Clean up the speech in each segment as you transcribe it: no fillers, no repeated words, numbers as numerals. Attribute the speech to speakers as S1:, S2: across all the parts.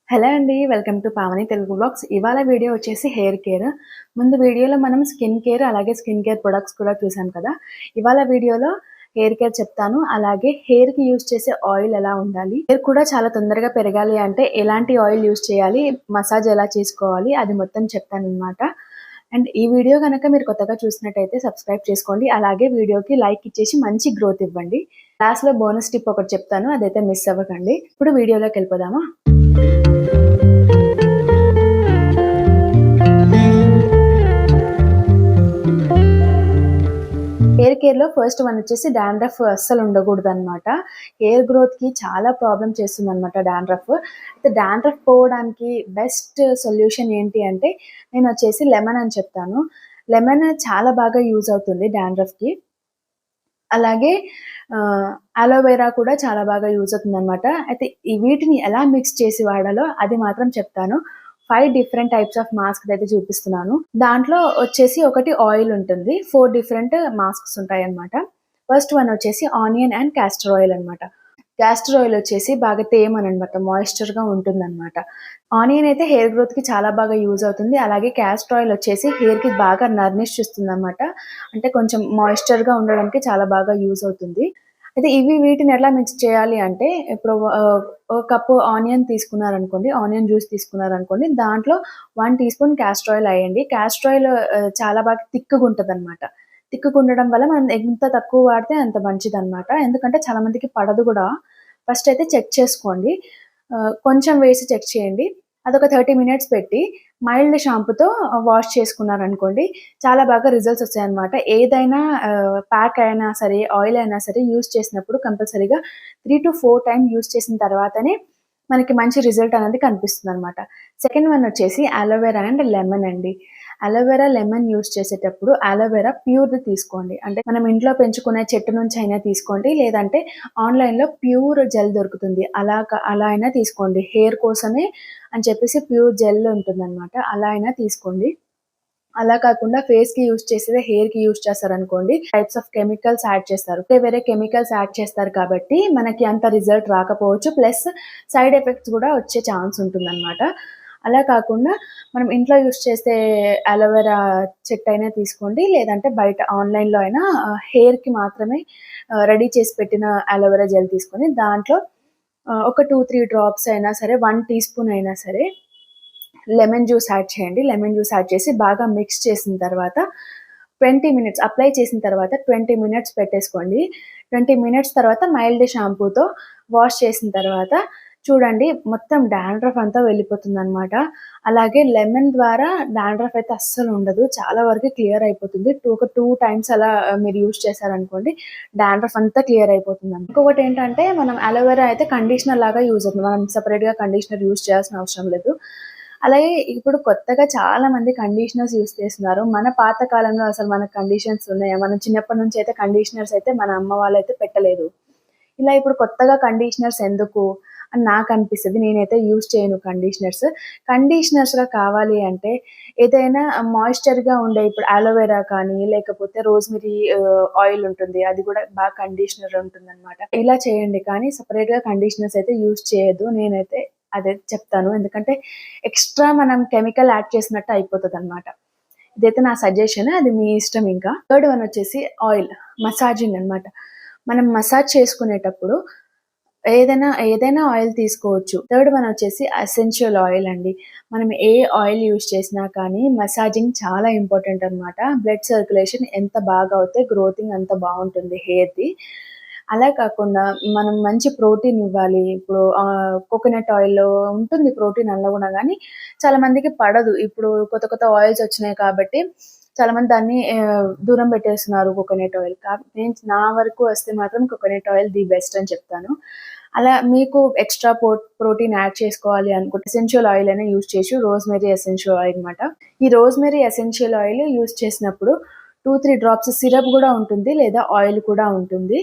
S1: Hello అండి. Welcome to Pavani Telugu vlogs. ఇవాళ video వచ్చేసి హెయిర్ కేర్. ముందు వీడియోలో మనం స్కిన్ కేర్ అలాగే స్కిన్ కేర్ ప్రొడక్ట్స్ కూడా చూసాం కదా! ఇవాళ వీడియోలో హెయిర్ కేర్ చెప్తాను. అలాగే హెయిర్‌కి యూజ్ చేసే ఆయిల్ ఎలా ఉండాలి, హెయిర్ కూడా చాలా తొందరగా పెరగాలి అంటే ఎలాంటి ఆయిల్ యూజ్ చేయాలి, మసాజ్ ఎలా చేసుకోవాలి అది మొత్తం చెప్తాననమాట. అండ్ ఈ వీడియో గనక మీరు కొత్తగా చూసినట్టయితే సబ్స్క్రైబ్ చేసుకోండి. అలాగే వీడియోకి లైక్ ఇచ్చేసి మంచి గ్రోత్ ఇవ్వండి. లాస్ట్‌లో బోనస్ టిప్ ఒకటి చెప్తాను. అదైతే మిస్ అవ్వకండి. ఇప్పుడు వీడియోలోకెళ్ళిపోదామా? హెయిర్ కేర్‌లో ఫస్ట్ వన్ వచ్చేసి డాండ్రఫ్ అస్సలు ఉండకూడదనమాట. హెయిర్ గ్రోత్‌కి చాలా ప్రాబ్లమ్ చేస్తుందనమాట డాండ్రఫ్. అయితే డాండ్రఫ్ పోవడానికి బెస్ట్ సొల్యూషన్ ఏంటి అంటే నేనొచ్చేసి లెమన్ అని చెప్తాను. లెమన్ చాలా బాగా యూజ్ అవుతుంది డాండ్రఫ్‌కి. అలాగే అలోవెరా కూడా చాలా బాగా యూజ్ అవుతుందనమాట. అయితే వీటిని ఎలా మిక్స్ చేసి వాడాలో అది మాత్రం చెప్తాను. 5 డిఫరెంట్ టైప్స్ ఆఫ్ మాస్క్ అయితే చూపిస్తున్నాను. దాంట్లో వచ్చేసి ఒకటి ఆయిల్ ఉంటుంది. 4 డిఫరెంట్ మాస్క్స్ ఉంటాయన్నమాట. ఫస్ట్ వన్ వచ్చేసి ఆనియన్ అండ్ కాస్టర్ ఆయిల్ అనమాట. కాస్టర్ ఆయిల్ వచ్చేసి బాగా తేమననమాట. మాయిశ్చర్‌గా ఉంటుందనమాట. ఆనియన్ అయితే హెయిర్ గ్రోత్‌కి చాలా బాగా యూజ్ అవుతుంది. అలాగే కాస్టర్ ఆయిల్ వచ్చేసి హెయిర్‌కి బాగా నరిష్ ఇస్తుందనమాట. అంటే కొంచెం మాయిశ్చర్‌గా ఉండడానికి చాలా బాగా యూజ్ అవుతుంది. అయితే వీటిని ఎట్లా మిక్స్ చేయాలి అంటే ఇప్పుడు ఒక కప్పు ఆనియన్ తీసుకున్నారనుకోండి, ఆనియన్ జ్యూస్ తీసుకున్నారనుకోండి, దాంట్లో 1 టీ స్పూన్ కాస్టర్ ఆయిల్ ఎయండి. కాస్టర్ ఆయిల్ చాలా బాగా థిక్‌గా ఉంటదనమాట. థిక్‌గా ఉండడం వల్ల మనం ఎంత తక్కువ వాడితే అంత మంచిదనమాట. ఎందుకంటే చాలా మందికి పడదు గూడా. ఫస్ట్ అయితే చెక్ చేసుకోండి. కొంచెం వేసి చెక్ చేయండి. అదొక 30 మినిట్స్ పెట్టి మైల్డ్ షాంపూతో వాష్ చేసుకున్నారనుకోండి, చాలా బాగా రిజల్ట్స్ వస్తాయన్నమాట. ఏదైనా ప్యాక్ అయినా సరే, ఆయిల్ అయినా సరే యూజ్ చేసినప్పుడు కంపల్సరీగా 3-4 టైమ్స్ యూజ్ చేసిన తర్వాతనే మనకి మంచి రిజల్ట్ అనేది కనిపిస్తుందనమాట. సెకండ్ వన్ వచ్చేసి అలోవెరా అండ్ లెమన్ అండి. అలోవెరా, లెమన్ యూజ్ చేసేటప్పుడు అలోవెరా ప్యూర్‌ది తీసుకోండి. అంటే మనం ఇంట్లో పెంచుకునే చెట్టు నుంచి అయినా తీసుకోండి. లేదంటే ఆన్‌లైన్‌లో ప్యూర్ జెల్ దొరుకుతుంది. అలా అయినా తీసుకోండి. హెయిర్ కోసమే అని చెప్పేసి ప్యూర్ జెల్ ఉంటుందనమాట. అలా అయినా తీసుకోండి. అలా కాకుండా ఫేస్‌కి యూజ్ చేసేదే హెయిర్‌కి యూజ్ చేశారనుకోండి, టైప్స్ ఆఫ్ కెమికల్స్ యాడ్ చేస్తారు. వేరే కెమికల్స్ యాడ్ చేస్తారు కాబట్టి మనకి అంత రిజల్ట్ రాకపోవచ్చు. ప్లస్ సైడ్ ఎఫెక్ట్స్ గూడా వచ్చే ఛాన్స్ ఉంటుందనమాట. అలా కాకుండా మనం ఇంట్లో యూజ్ చేసే అలోవెరా చెట్టయినా తీసుకోండి. లేదంటే బయట ఆన్‌లైన్‌లో అయినా హెయిర్‌కి మాత్రమే రెడీ చేసి పెట్టిన అలోవెరా జెల్ తీసుకొని దాంట్లో ఒక 2, 3 డ్రాప్స్ అయినా సరే, 1 టీ స్పూన్ అయినా సరే లెమన్ జ్యూస్ యాడ్ చేయండి. లెమన్ జ్యూస్ యాడ్ చేసి బాగా మిక్స్ చేసిన తర్వాత 20 మినిట్స్ అప్లై చేసిన తర్వాత 20 మినిట్స్ పెట్టేసుకోండి. 20 మినిట్స్ తర్వాత మైల్డ్ షాంపూతో వాష్ చేసిన తర్వాత చూడండి మొత్తం డాండ్రఫ్ అంతా వెళ్ళిపోతుందనమాట. అలాగే లెమన్ ద్వారా డాండ్రఫ్ అయితే అస్సలు ఉండదు. చాలా వరకు క్లియర్ అయిపోతుంది. ఒక 2 టైమ్స్ అలా మీరు యూజ్ చేశారనుకోండి డాండ్రఫ్ అంతా క్లియర్ అయిపోతుందండి. ఇంకొకటేంటంటే మనం అలోవెరా అయితే కండిషనర్ లాగా యూజ్ అవుతుంది. మనం సెపరేట్‌గా కండిషనర్ యూజ్ చేయాల్సిన అవసరం లేదు. అలాగే ఇప్పుడు కొత్తగా చాలా మంది కండిషనర్స్ యూజ్ చేస్తున్నారు. మన పాత కాలంలో అసలు మనకు కండిషన్స్ ఉన్నాయా? మనం చిన్నప్పటి నుంచి అయితే కండిషనర్స్ అయితే మన అమ్మ వాళ్ళైతే పెట్టలేదు. ఇలా ఇప్పుడు కొత్తగా కండిషనర్స్ ఎందుకు అని నాకనిపిస్తది. నేనైతే యూజ్ చేయను కండిషనర్స్. కండిషనర్స్‌గా కావాలి అంటే ఏదైనా మాయిశ్చర్‌గా ఉండే ఇప్పుడు అలోవెరా కానీ, లేకపోతే రోజ్‌మెరీ ఆయిల్ ఉంటుంది. అది కూడా బాగా కండిషనర్ ఉంటుందనమాట. ఇలా చేయండి కానీ సెపరేట్‌గా కండిషనర్స్ అయితే యూజ్ చేయొద్దు. నేనైతే అదే చెప్తాను. ఎందుకంటే ఎక్స్‌ట్రా మనం కెమికల్ యాడ్ చేసినట్టు అయిపోతదనమాట. ఇదైతే నా సజెషన్. అది మీ ఇష్టం ఇంకా. థర్డ్ వన్ వచ్చేసి ఆయిల్. మసాజింగ్ అనమాట. మనం మసాజ్ చేసుకునేటప్పుడు ఏదైనా ఆయిల్ తీసుకోవచ్చు. థర్డ్ వన్ వచ్చేసి ఎసెన్షియల్ ఆయిల్ అండి. మనం ఏ ఆయిల్ యూజ్ చేసినా కానీ మసాజింగ్ చాలా ఇంపార్టెంట్ అనమాట. బ్లడ్ సర్క్యులేషన్ ఎంత బాగా అవుతే గ్రోతింగ్ అంత బావుంటుంది హెయిర్‌ది. అలా కాకుండా మనం మంచి ప్రోటీన్ ఇవ్వాలి. ఇప్పుడు కోకోనట్ ఆయిల్‌లో ఉంటుంది ప్రోటీన్ అందులో గూడా గానీ చాలా మందికి పడదు. ఇప్పుడు కొత్త కొత్త ఆయిల్స్ వచ్చినాయి కాబట్టి చాలామంది దాన్ని దూరం పెట్టేస్తున్నారు కోకోనట్ ఆయిల్. నా వరకు వస్తే మాత్రం కోకోనట్ ఆయిల్ ది బెస్ట్ అని చెప్తాను. అలా మీకు ఎక్స్‌ట్రా ప్రోటీన్ యాడ్ చేసుకోవాలి అనుకుంటే ఎసెన్షియల్ ఆయిల్ అయినా యూజ్ చేయొచ్చు. రోజ్‌మెరీ ఎసెన్షియల్ ఆయిల్ అనమాట. ఈ రోజ్‌మెరీ ఎసెన్షియల్ ఆయిల్ యూజ్ చేసినప్పుడు 2, 3 డ్రాప్స్ సిరప్ గూడా ఉంటుంది. లేదా ఆయిల్ కూడా ఉంటుంది.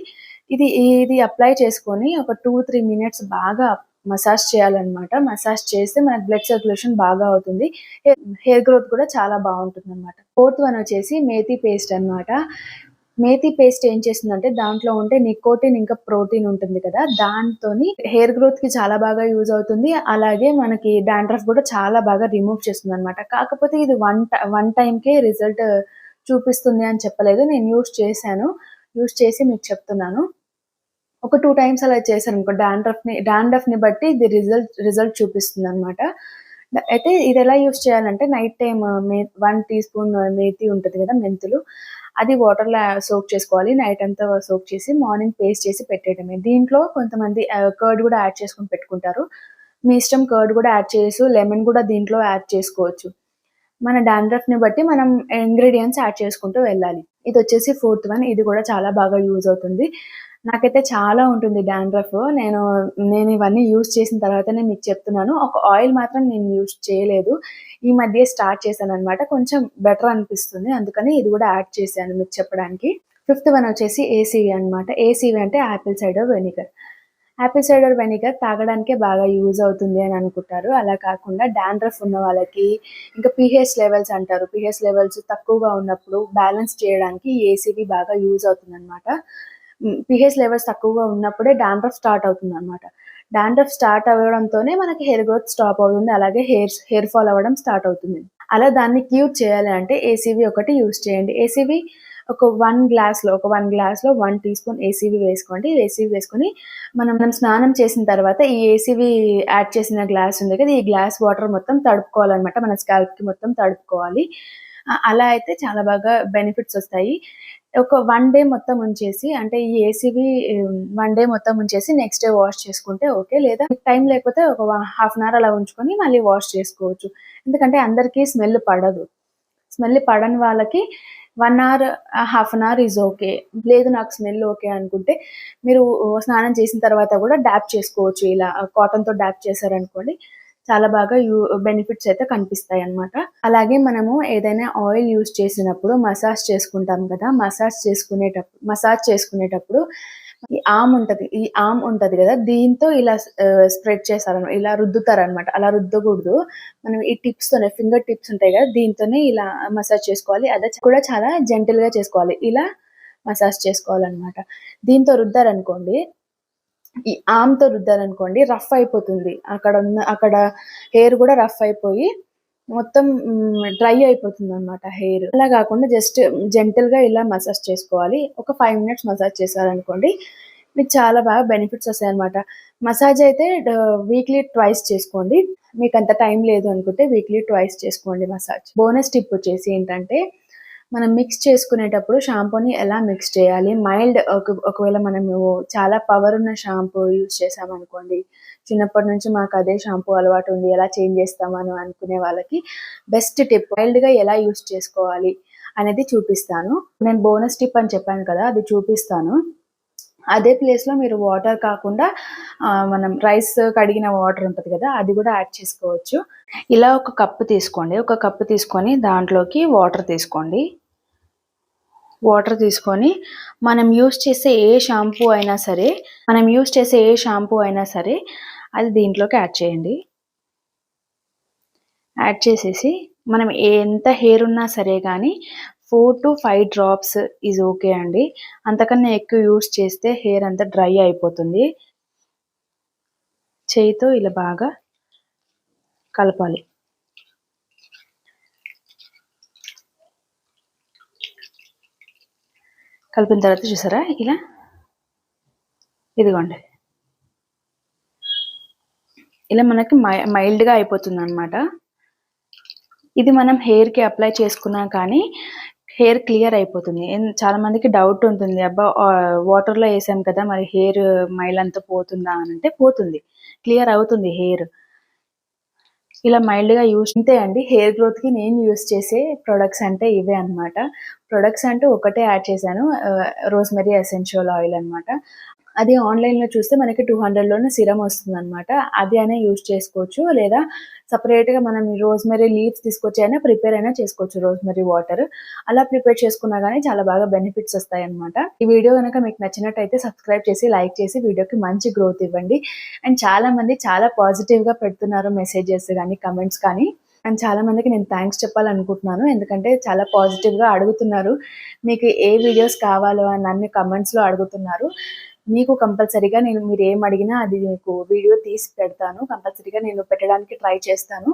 S1: ఇది అప్లై చేసుకొని ఒక 2, 3 మినిట్స్ బాగా మసాజ్ చేయాలనమాట. మసాజ్ చేస్తే మనకి బ్లడ్ సర్క్యులేషన్ బాగా అవుతుంది. హెయిర్ గ్రోత్ కూడా చాలా బావుంటుందనమాట. ఫోర్త్ వన్ వచ్చేసి మేథి పేస్ట్ అనమాట. మేతి పేస్ట్ ఏం చేస్తుందంటే దాంట్లో ఉంటే నికోటిన్ ఇంకా ప్రోటీన్ ఉంటుంది కదా, దాంతోని హెయిర్ గ్రోత్‌కి చాలా బాగా యూజ్ అవుతుంది. అలాగే మనకి డాండ్రఫ్ కూడా చాలా బాగా రిమూవ్ చేస్తుందనమాట. కాకపోతే ఇది వన్ టైమ్‌కే రిజల్ట్ చూపిస్తుంది అని చెప్పలేదు. నేను యూజ్ చేశాను. యూజ్ చేసి మీకు చెప్తున్నాను. ఒక 2 టైమ్స్ అలా చేశాననుకో డాండ్రఫ్‌ని బట్టి ఇది రిజల్ట్ చూపిస్తుందనమాట. అయితే ఇదెలా యూజ్ చేయాలంటే నైట్ టైమ్ 1 టీ స్పూన్ మేతి ఉంటది కదా, మెంతులు. అది వాటర్‌లో సోక్ చేసుకోవాలి. నైట్ అంతా సోక్ చేసి మార్నింగ్ పేస్ట్ చేసి పెట్టేయడమే. దీంట్లో కొంతమంది కర్డ్ కూడా యాడ్ చేసుకొని పెట్టుకుంటారు. మీ ఇష్టం, కర్డ్ కూడా యాడ్ చేయొచ్చు. లెమన్ కూడా దీంట్లో యాడ్ చేసుకోవచ్చు. మన డాండ్రఫ్‌ని బట్టి మనం ఇంగ్రీడియెంట్స్ యాడ్ చేసుకుంటూ వెళ్ళాలి. ఇదొచ్చేసి ఫోర్త్ వన్. ఇది కూడా చాలా బాగా యూజ్ అవుతుంది. నాకైతే చాలా ఉంటుంది డాండ్రఫ్. నేను ఇవన్నీ యూజ్ చేసిన తర్వాతనే మీకు చెప్తున్నాను. ఒక ఆయిల్ మాత్రం నేను యూజ్ చేయలేదు. ఈ మధ్యే స్టార్ట్ చేశాననమాట. కొంచెం బెటర్ అనిపిస్తుంది. అందుకని ఇది కూడా యాడ్ చేశాను మీకు చెప్పడానికి. ఫిఫ్త్ వన్ వచ్చేసి ఏసీవీ అనమాట. ఏసీవీ అంటే apple cider vinegar. Apple cider vinegar తాగడానికే బాగా యూజ్ అవుతుంది అని అనుకుంటారు. అలా కాకుండా డాండ్రఫ్ ఉన్న వాళ్ళకి, ఇంకా పీహెచ్ లెవెల్స్ అంటారు. పీహెచ్ లెవెల్స్ తక్కువగా ఉన్నప్పుడు బ్యాలెన్స్ చేయడానికి ఏసీవీ బాగా యూజ్ అవుతుందనమాట. పీహెచ్ లెవెల్స్ తక్కువగా ఉన్నప్పుడే డాండ్రఫ్ స్టార్ట్ అవుతుందనమాట. డాండ్రఫ్ స్టార్ట్ అవ్వడంతోనే మనకి హెయిర్ గ్రోత్ స్టాప్ అవుతుంది. అలాగే హెయిర్ ఫాల్ అవ్వడం స్టార్ట్ అవుతుంది. అలా దాన్ని క్యూర్ చేయాలి అంటే ఏసీవీ ఒకటి యూజ్ చేయండి. ఏసీవీ ఒక 1 గ్లాస్‌లో 1 టీ స్పూన్ ఏసీవీ వేసుకోండి. ఏసీవీ వేసుకొని మనం స్నానం చేసిన తర్వాత ఈ ఏసీవీ యాడ్ చేసిన గ్లాస్ ఉంది కదా, ఈ గ్లాస్ వాటర్ మొత్తం తడుపుకోవాలనమాట. మన స్కాల్ప్‌కి మొత్తం తడుపుకోవాలి. అలా అయితే చాలా బాగా బెనిఫిట్స్ వస్తాయి. ఒక 1 డే మొత్తం ఉంచేసి, అంటే ఈ ఏసీవీ 1 డే మొత్తం ఉంచేసి నెక్స్ట్ డే వాష్ చేసుకుంటే ఓకే. లేదా టైం లేకపోతే ఒక హాఫ్ అన్ అవర్ అలా ఉంచుకొని మళ్ళీ వాష్ చేసుకోవచ్చు. ఎందుకంటే అందరికీ స్మెల్ పడదు. స్మెల్ పడని వాళ్ళకి 1 hour, half an hour is okay. లేదు నాకు స్మెల్ ఓకే అనుకుంటే మీరు స్నానం చేసిన తర్వాత కూడా డ్యాప్ చేసుకోవచ్చు. ఇలా కాటన్‌తో డ్యాప్ చేశారనుకోండి, చాలా బాగా బెనిఫిట్స్ అయితే కనిపిస్తాయన్నమాట. అలాగే మనము ఏదైనా ఆయిల్ యూజ్ చేసినప్పుడు మసాజ్ చేసుకుంటాం కదా, మసాజ్ చేసుకునేటప్పుడు ఈ ఆర్మ్ ఉంటది కదా, దీంతో ఇలా స్ప్రెడ్ చేస్తారనమాట. ఇలా రుద్దుతారనమాట. అలా రుద్దకూడదు. మనం ఈ టిప్స్‌తోనే, ఫింగర్ టిప్స్ ఉంటాయి కదా, దీంతోనే ఇలా మసాజ్ చేసుకోవాలి. అదే కూడా చాలా జెంటిల్‌గా చేసుకోవాలి. ఇలా మసాజ్ చేసుకోవాలనమాట. దీంతో రుద్దారనుకోండి, ఈ ఆర్మ్‌తో రుద్దారనుకోండి రఫ్ అయిపోతుంది. అక్కడ హెయిర్ కూడా రఫ్ అయిపోయి మొత్తం డ్రై అయిపోతుందనమాట హెయిర్. అలా కాకుండా జస్ట్ జెంటిల్‌గా ఇలా మసాజ్ చేసుకోవాలి. ఒక 5 మినిట్స్ మసాజ్ చేశారనుకోండి, మీకు చాలా బాగా బెనిఫిట్స్ వస్తాయన్నమాట. మసాజ్ అయితే వీక్లీ ట్వైస్ చేసుకోండి. మీకంత టైం లేదు అనుకుంటే వీక్లీ ట్వైస్ చేసుకోండి మసాజ్. బోనస్ టిప్ వచ్చేసి ఏంటంటే, మనం మిక్స్ చేసుకునేటప్పుడు షాంపూని ఎలా మిక్స్ చేయాలి? ఒకవేళ మనము చాలా పవర్ ఉన్న షాంపూ యూజ్ చేశామనుకోండి, చిన్నప్పటి నుంచి మాకు అదే షాంపూ అలవాటు ఉంది, ఎలా చేంజ్ చేస్తామని అనుకునే వాళ్ళకి బెస్ట్ టిప్ మైల్డ్‌గా ఎలా యూజ్ చేసుకోవాలి అనేది చూపిస్తాను. నేను బోనస్ టిప్ అని చెప్పాను కదా, అది చూపిస్తాను. అదే ప్లేస్‌లో మీరు వాటర్ కాకుండా మనం రైస్ కడిగిన వాటర్ ఉంటది కదా, అది కూడా యాడ్ చేసుకోవచ్చు. ఇలా ఒక కప్పు తీసుకోండి. ఒక కప్పు తీసుకొని దాంట్లోకి వాటర్ తీసుకోండి. వాటర్ తీసుకొని మనం యూజ్ చేసే ఏ షాంపూ అయినా సరే అది దీంట్లోకి యాడ్ చేయండి. యాడ్ చేసేసి మనం ఎంత హెయిర్ ఉన్నా సరే కానీ 4-5 డ్రాప్స్ ఈజ్ ఓకే అండి. అంతకన్నా ఎక్కువ యూజ్ చేస్తే హెయిర్ అంతా డ్రై అయిపోతుంది. చేయితో ఇలా బాగా కలపాలి. కలిపిన తర్వాత చూసారా, ఇలా ఇదిగోండి, ఇలా మనకి మైల్డ్‌గా అయిపోతుందనమాట. ఇది మనం హెయిర్‌కి అప్లై చేసుకున్నా కానీ హెయిర్ క్లియర్ అయిపోతుంది. చాలా మందికి డౌట్ ఉంటుంది. అబ్బా! వాటర్‌లో ఏసాం కదా, మరి హెయిర్ మైలంతా పోతుందా అనంటే పోతుంది. క్లియర్ అవుతుంది హెయిర్. ఇలా మైల్డ్‌గా ఇంతే అండి. హెయిర్ గ్రోత్‌కి నేను యూజ్ చేసే ప్రొడక్ట్స్ అంటే ఇవే అనమాట. ప్రొడక్ట్స్ అంటూ ఒకటే యాడ్ చేశాను. రోస్‌మెరీ ఎసెన్షియల్ ఆయిల్ అనమాట. అది ఆన్‌లైన్‌లో చూస్తే మనకి 200లోనే సిరమ్ వస్తుందనమాట. అది అయినా యూజ్ చేసుకోవచ్చు. లేదా సెపరేట్‌గా మనం రోస్‌మెరీ లీవ్స్ తీసుకొచ్చి అయినా ప్రిపేర్ అయినా చేసుకోవచ్చు, రోస్‌మెరీ వాటర్. అలా ప్రిపేర్ చేసుకున్నా గానీ చాలా బాగా బెనిఫిట్స్ వస్తాయన్నమాట. ఈ వీడియో గనక మీకు నచ్చినట్టయితే సబ్స్క్రైబ్ చేసి, లైక్ చేసి వీడియోకి మంచి గ్రోత్ ఇవ్వండి. అండ్ చాలామంది చాలా పాజిటివ్‌గా పెడుతున్నారు మెసేజెస్ గానీ, కమెంట్స్ కానీ. అండ్ చాలా మందికి నేను థాంక్స్ చెప్పాలనుకుంటున్నాను. ఎందుకంటే చాలా పాజిటివ్‌గా అడుగుతున్నారు. మీకు ఏ వీడియోస్ కావాలో అని నన్ను కమెంట్స్‌లో అడుగుతున్నారు. మీకు కంపల్సరీగా నేను మీరేమడిగినా అది మీకు వీడియో తీసి పెడతాను. కంపల్సరీగా నేను పెట్టడానికి ట్రై చేస్తాను.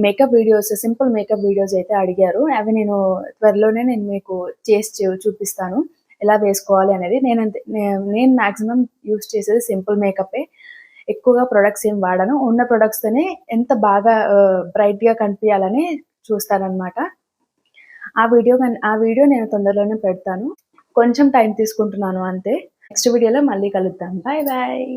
S1: Makeup videos, simple makeup videos అయితే అడిగారు. అవి నేను త్వరలోనే నేను మీకు చేసి చూపిస్తాను. ఎలా వేసుకోవాలి అనేది. నేను మాక్సిమం యూజ్ చేసేది సింపుల్ మేకప్పే. ఎక్కువగా ప్రొడక్ట్స్ ఏం వాడను. ఉన్న ప్రొడక్ట్స్‌తోనే ఎంత బాగా బ్రైట్‌గా కనిపియాలని చూస్తాననమాట. ఆ వీడియో నేను తొందరలోనే పెడతాను. కొంచెం టైం తీసుకుంటున్నాను అంతే. నెక్స్ట్ వీడియోలో మళ్ళీ కలుద్దాం. Bye bye.